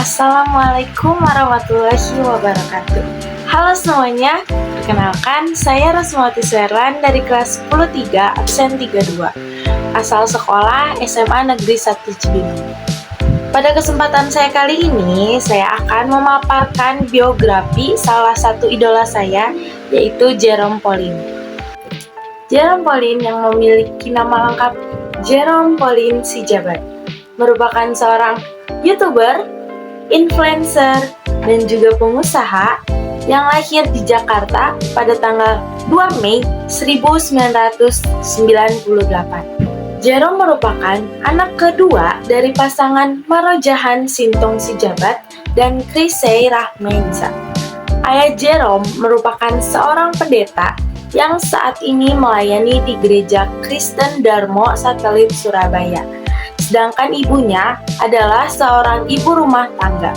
Assalamualaikum warahmatullahi wabarakatuh. Halo semuanya, perkenalkan saya Rasmawati Suherlan dari kelas 10-3 absen 32, asal sekolah SMA Negeri 1 Cibinong. Pada kesempatan saya kali ini, saya akan memaparkan biografi salah satu idola saya, yaitu Jerome Pauline. Jerome Pauline yang memiliki nama lengkap Jerome Pauline Sijabat merupakan seorang YouTuber, influencer, dan juga pengusaha yang lahir di Jakarta pada tanggal 2 Mei 1998. Jerome merupakan anak kedua dari pasangan Marojahan Sintong Sijabat dan Chrisye Rahmensa. Ayah Jerome merupakan seorang pendeta yang saat ini melayani di Gereja Kristen Darmo Satelit Surabaya. Sedangkan ibunya adalah seorang ibu rumah tangga.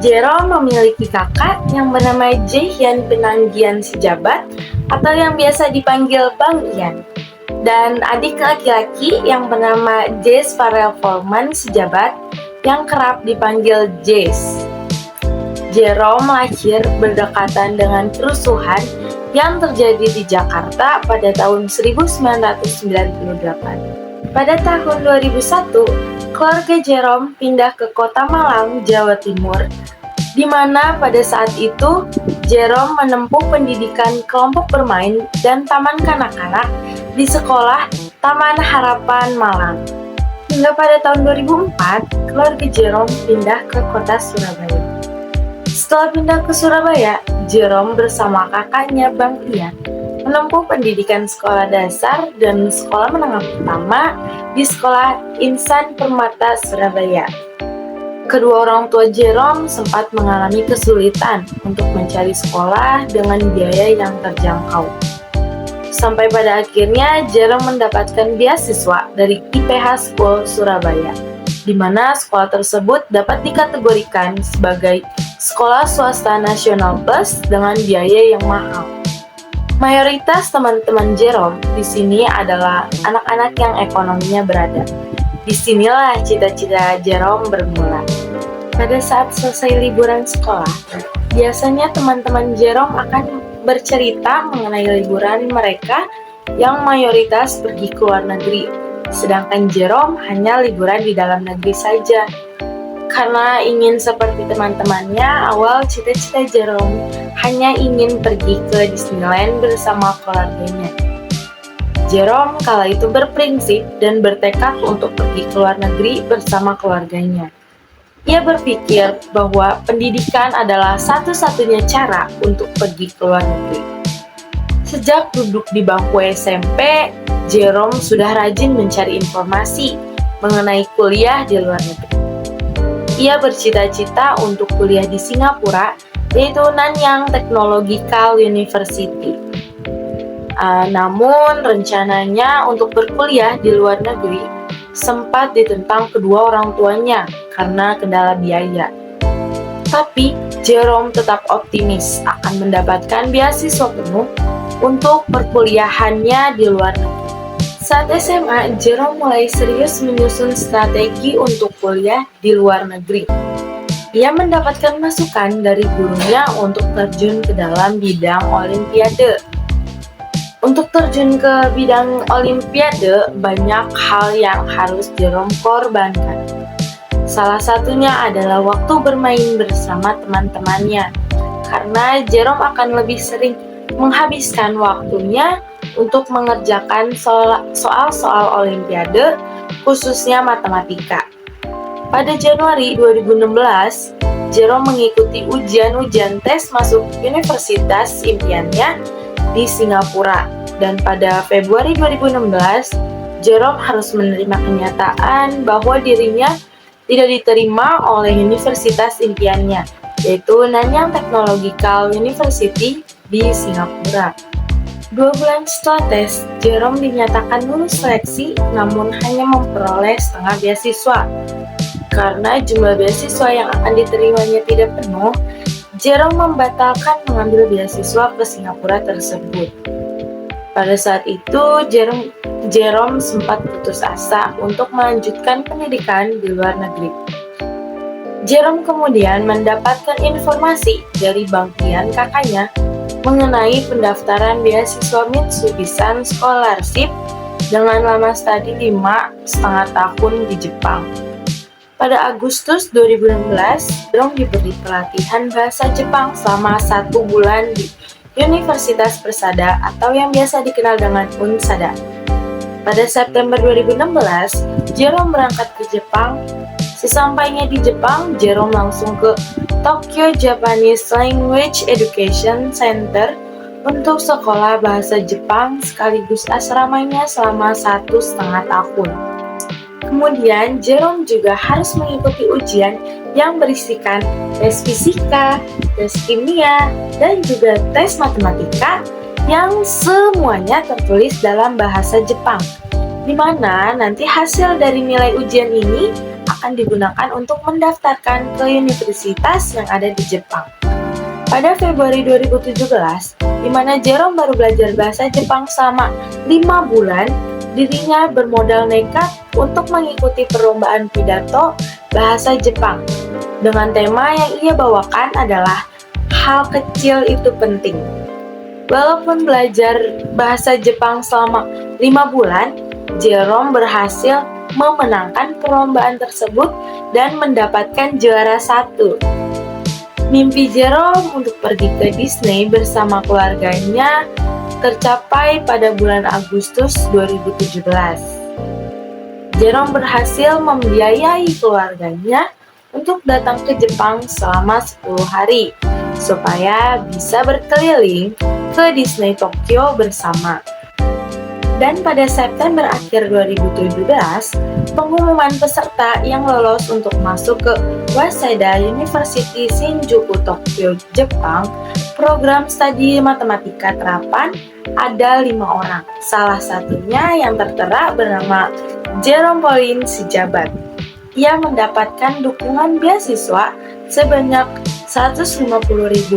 Jerome memiliki kakak yang bernama Jehian Penanggian Sijabat atau yang biasa dipanggil Bang Ian, dan adik laki-laki yang bernama Jess Farrell Foreman Sijabat yang kerap dipanggil Jess. Jerome lahir berdekatan dengan kerusuhan yang terjadi di Jakarta pada tahun 1998. Pada tahun 2001, keluarga Jerome pindah ke Kota Malang, Jawa Timur, di mana pada saat itu Jerome menempuh pendidikan kelompok bermain dan taman kanak-kanak di sekolah Taman Harapan Malang. Hingga pada tahun 2004, keluarga Jerome pindah ke kota Surabaya. Setelah pindah ke Surabaya, Jerome bersama kakaknya Bang Ian menempuh pendidikan sekolah dasar dan sekolah menengah pertama di Sekolah Insan Permata Surabaya. Kedua orang tua Jerome sempat mengalami kesulitan untuk mencari sekolah dengan biaya yang terjangkau. Sampai pada akhirnya Jerome mendapatkan beasiswa dari IPH School Surabaya, di mana sekolah tersebut dapat dikategorikan sebagai sekolah swasta nasional plus dengan biaya yang mahal. Mayoritas teman-teman Jerome di sini adalah anak-anak yang ekonominya berada. Disinilah cita-cita Jerome bermula. Pada saat selesai liburan sekolah, biasanya teman-teman Jerome akan bercerita mengenai liburan mereka yang mayoritas pergi ke luar negeri, sedangkan Jerome hanya liburan di dalam negeri saja. Karena ingin seperti teman-temannya, awal cita-cita Jerome hanya ingin pergi ke Disneyland bersama keluarganya. Jerome kala itu berprinsip dan bertekad untuk pergi ke luar negeri bersama keluarganya. Ia berpikir bahwa pendidikan adalah satu-satunya cara untuk pergi ke luar negeri. Sejak duduk di bangku SMP, Jerome sudah rajin mencari informasi mengenai kuliah di luar negeri. Ia bercita-cita untuk kuliah di Singapura, yaitu Nanyang Technological University. Namun rencananya untuk berkuliah di luar negeri sempat ditentang kedua orang tuanya karena kendala biaya. Tapi Jerome tetap optimis akan mendapatkan beasiswa penuh untuk perkuliahannya di luar negeri. Saat SMA, Jerome mulai serius menyusun strategi untuk kuliah di luar negeri. Ia mendapatkan masukan dari gurunya untuk terjun ke dalam bidang olimpiade. Untuk terjun ke bidang olimpiade, banyak hal yang harus Jerome korbankan. Salah satunya adalah waktu bermain bersama teman-temannya, karena Jerome akan lebih sering menghabiskan waktunya untuk mengerjakan soal-soal olimpiade, khususnya matematika. Pada Januari 2016, Jerome mengikuti ujian tes masuk universitas impiannya di Singapura, dan pada Februari 2016, Jerome harus menerima kenyataan bahwa dirinya tidak diterima oleh universitas impiannya, yaitu Nanyang Technological University di Singapura. 2 bulan setelah tes, Jerome dinyatakan lulus seleksi namun hanya memperoleh setengah beasiswa. Karena jumlah beasiswa yang akan diterimanya tidak penuh, Jerome membatalkan mengambil beasiswa ke Singapura tersebut. Pada saat itu, Jerome sempat putus asa untuk melanjutkan pendidikan di luar negeri. Jerome kemudian mendapatkan informasi dari Bang Ian kakaknya mengenai pendaftaran beasiswa Mitsubishi Scholarship dengan lama studi 5,5 tahun di Jepang. Pada Agustus 2016, Jerome diberi pelatihan bahasa Jepang selama 1 bulan di Universitas Persada atau yang biasa dikenal dengan Unsada. Pada September 2016, Jerome berangkat ke Jepang. Sesampainya di Jepang, Jerome langsung ke Tokyo Japanese Language Education Center untuk sekolah bahasa Jepang sekaligus asramanya selama 1,5 tahun. Kemudian, Jerome juga harus mengikuti ujian yang berisikan tes fisika, tes kimia, dan juga tes matematika yang semuanya tertulis dalam bahasa Jepang, di mana nanti hasil dari nilai ujian ini akan digunakan untuk mendaftarkan ke universitas yang ada di Jepang. Pada Februari 2017, di mana Jerome baru belajar bahasa Jepang selama 5 bulan, dirinya bermodal nekat untuk mengikuti perlombaan pidato bahasa Jepang. Dengan tema yang ia bawakan adalah hal kecil itu penting. Walaupun belajar bahasa Jepang selama 5 bulan, Jerome berhasil memenangkan perlombaan tersebut dan mendapatkan juara 1. Mimpi Jerome untuk pergi ke Disney bersama keluarganya tercapai pada bulan Agustus 2017. Jerome berhasil membiayai keluarganya untuk datang ke Jepang selama 10 hari supaya bisa berkeliling ke Disney Tokyo bersama. Dan pada September akhir 2017, pengumuman peserta yang lolos untuk masuk ke Waseda University Shinjuku Tokyo, Jepang, program studi matematika terapan ada 5 orang. Salah satunya yang tertera bernama Jerome Pauline Sijabat. Ia mendapatkan dukungan beasiswa sebanyak 150.000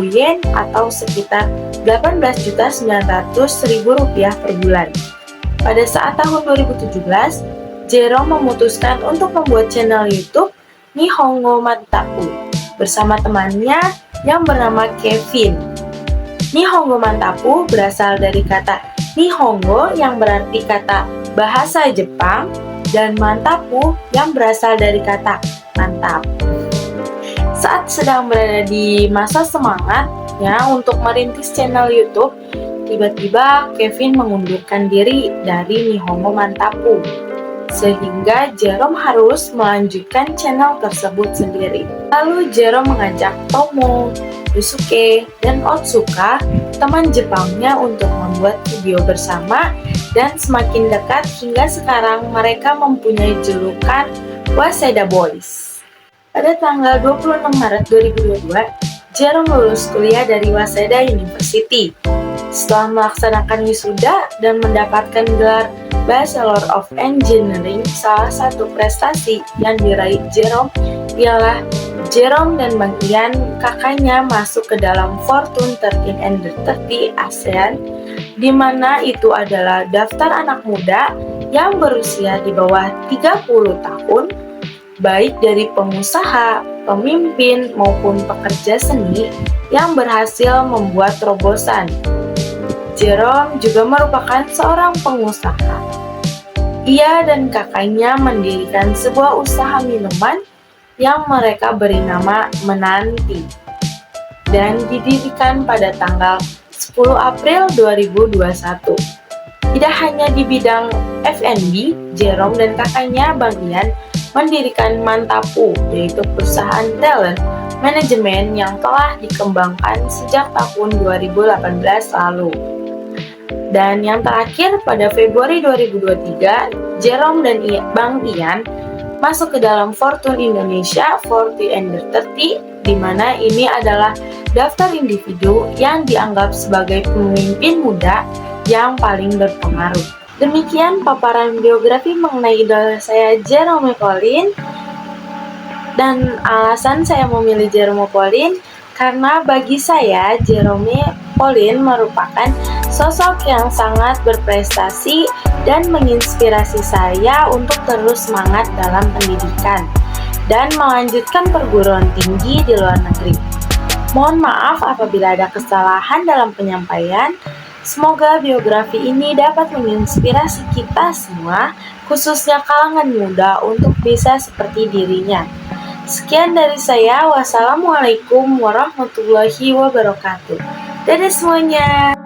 yen atau sekitar 18.900.000 rupiah per bulan. Pada saat tahun 2017, Jerome memutuskan untuk membuat channel YouTube Nihongo Mantapu bersama temannya yang bernama Kevin. Nihongo Mantapu berasal dari kata Nihongo yang berarti kata bahasa Jepang dan Mantapu yang berasal dari kata mantap. Saat sedang berada di masa semangatnya untuk merintis channel YouTube, tiba-tiba Kevin mengundurkan diri dari Nihongo Mantapu, sehingga Jerome harus melanjutkan channel tersebut sendiri. Lalu Jerome mengajak Tomo, Yusuke, dan Otsuka, teman Jepangnya, untuk membuat video bersama, dan semakin dekat hingga sekarang mereka mempunyai julukan Waseda Boys. Pada tanggal 26 Maret 2022, Jerome lulus kuliah dari Waseda University. Setelah melaksanakan wisuda dan mendapatkan gelar Bachelor of Engineering, salah satu prestasi yang diraih Jerome ialah Jerome dan Bang Ian kakaknya masuk ke dalam Fortune 13 Under 30 ASEAN, di mana itu adalah daftar anak muda yang berusia di bawah 30 tahun, baik dari pengusaha, pemimpin, maupun pekerja seni yang berhasil membuat terobosan. Jerome juga merupakan seorang pengusaha. Ia dan kakaknya mendirikan sebuah usaha minuman yang mereka beri nama Menanti, dan didirikan pada tanggal 10 April 2021. Tidak hanya di bidang F&B, Jerome dan kakaknya Bang Ian mendirikan Mantapu, yaitu perusahaan talent manajemen yang telah dikembangkan sejak tahun 2018 lalu. Dan yang terakhir, pada Februari 2023, Jerome dan Bang Ian masuk ke dalam Fortune Indonesia 40 Under 30, di mana ini adalah daftar individu yang dianggap sebagai pemimpin muda yang paling berpengaruh. Demikian paparan biografi mengenai idola saya, Jerome Pauline. Dan alasan saya memilih Jerome Pauline karena bagi saya Jerome Pauline merupakan sosok yang sangat berprestasi dan menginspirasi saya untuk terus semangat dalam pendidikan. dan melanjutkan perguruan tinggi di luar negeri. Mohon maaf apabila ada kesalahan dalam penyampaian. Semoga biografi ini dapat menginspirasi kita semua, khususnya kalangan muda untuk bisa seperti dirinya. Sekian dari saya. Wassalamualaikum warahmatullahi wabarakatuh. Dadah semuanya.